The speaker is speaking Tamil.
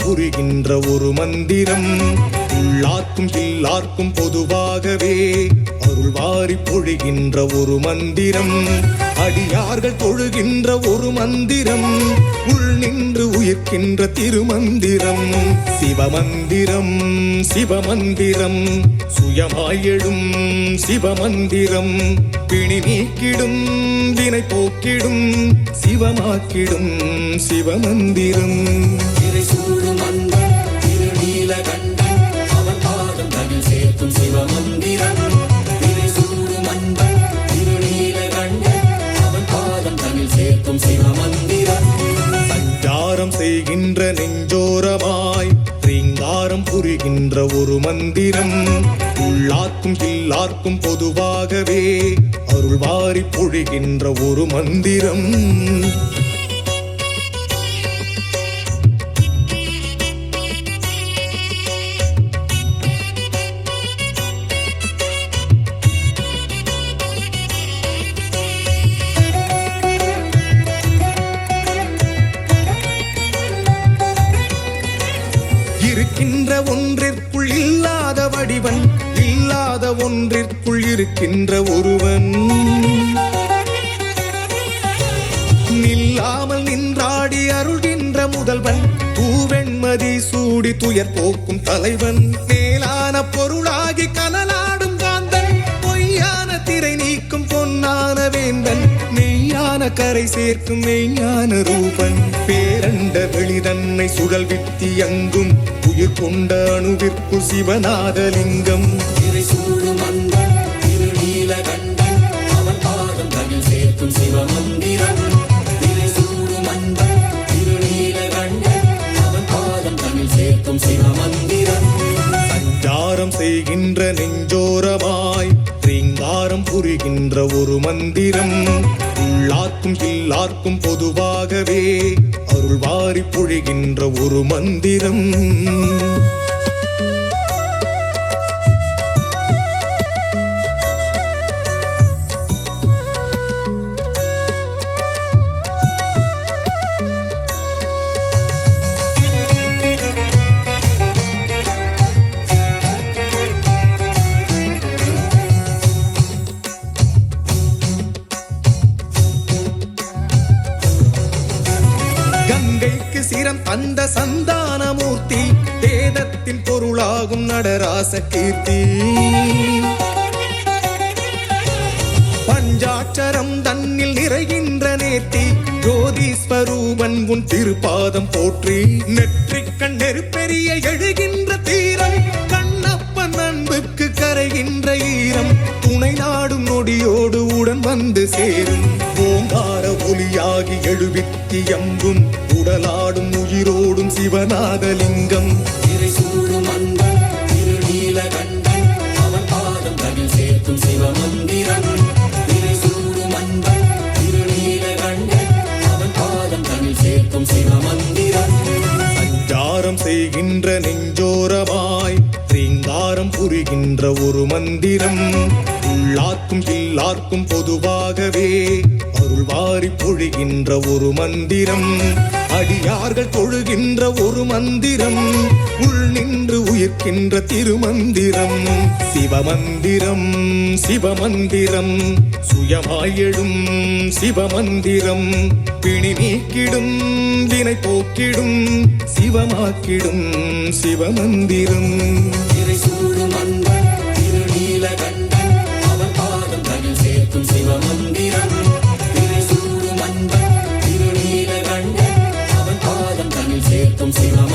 புரிகின்ற ஒரு மந்திரம். உள்ளார்க்கும் எல்லார்க்கும் பொதுவாகவே அருள் வாரி பொழிகின்ற ஒரு மந்திரம். அடியார்கள் தொழுகின்ற ஒரு மந்திரம். உள் நின்று உயிர்க்கின்ற திருமந்திரம். சிவமந்திரம் சிவமந்திரம் சுயமாய் எழும் சிவமந்திரம். பிணி நீக்கிடும் வினை போக்கிடும் சிவமாக்கிடும் சிவமந்திரம். சிவமந்திரம் சஞ்சாரம் செய்கின்ற நெஞ்சோரமாய் ரீங்காரம் புரிகின்ற ஒரு மந்திரம். உள்ளார்க்கும் எல்லார்க்கும் பொதுவாகவே அருள் வாரி பொழிகின்ற ஒரு மந்திரம். இருக்கின்ற ஒன்றிற்குள் இல்லாத வடிவன். இல்லாத ஒன்றிற்குள் இருக்கின்ற ஒருவன். நில்லாமல் நின்றாடி அருள்கின்ற முதல்வன். தூவெண்மதி சூடி துயர் போக்கும் தலைவன். மேலான பொருளாகி கனலாடும் காந்தன். பொய்யான திரை நீக்கும் பொன்னான வேந்தன். மெய்யான கரை சேர்க்கும் மெய்ஞான ரூபன். பேரண்ட வெளிதன்னை சுழல் வித்தி அங்கும் உயிர் கொண்ட அணுவிற்கு சிவநாதலிங்கம். சிவமந்திரம் சிவமந்திரம் சஞ்சாரம் செய்கின்ற நெஞ்சோரமாய் ரீங்காரம் புரிகின்ற ஒரு மந்திரம். உள்ளார்க்கும் எல்லார்க்கும் பொதுவாகவே அருள் வாரி பொழிகின்ற ஒரு மந்திரம். கங்கைக்கு சிரம் தந்த சந்தானமூர்த்தி. வேதத்தின் பொருளாகும் நடராச கீர்த்தி. பஞ்சாட்சரம் தன்னில் நிறைகின்ற நேர்த்தி. ஜோதிஸ்வரூபன் உன் திருப்பாதம் போற்றி. நெற்றிக்கண் நெருப்பெரிய எழுகின்ற தீரம். கண்ணப்பன் அன்புக்கு கரைகின்ற ஈரம். துணை நாடும் நொடியோடு உடன் வந்து சேரும். ஓங்கார ஒலியாகி எழுவித்தி அம்பும். உடலாடும் உயிரோடும் சிவநாதலிங்கம். சிவமந்திரம் சிவமந்திரம் சஞ்சாரம் செய்கின்ற நெஞ்சோரமாய் ரீங்காரம் புரிகின்ற ஒரு மந்திரம். உள்ளார்க்கும் எல்லார்க்கும் பொதுவாகவே அருள் வாரி பொழிகின்ற ஒரு மந்திரம். அடியார்கள் தொழுகின்ற ஒரு மந்திரம். உள் நின்று உயிர்க்கின்ற திருமந்திரம். சிவமந்திரம் சிவமந்திரம் சுயமாய் எழும் சிவமந்திரம். பிணி நீக்கிடும் வினை போக்கிடும் சிவமாக்கிடும் சிவமந்திரம். சிவமந்திரம் சிவமந்திரம்